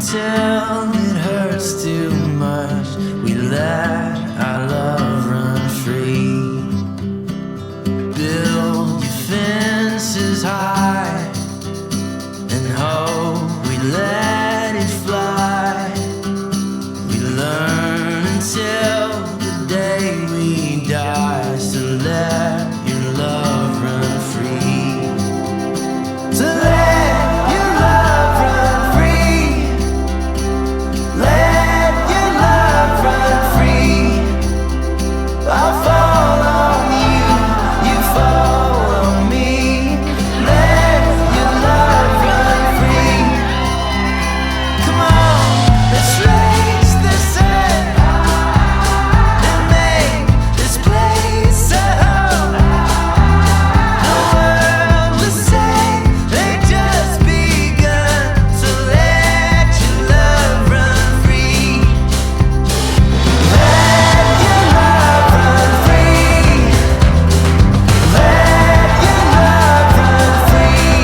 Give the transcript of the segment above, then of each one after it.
until it hurts too much. We let our love run free. Build your fences high and hope we let it fly. We learn until the day we die. So let your love run free. So let your love run free. Let your love run free. I'll fall on you, you fall on me. Let your love run free. Come on, let's raise the sun and make this place a home. The world will say they just begun. So let your love run free. Let your love run free. Let your love run free.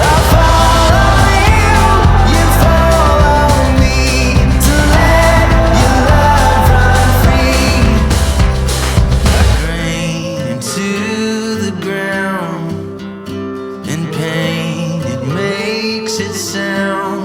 I'll fall on you, you fall on me. So let your love run free. Grain into the ground, and pain, it makes it sound.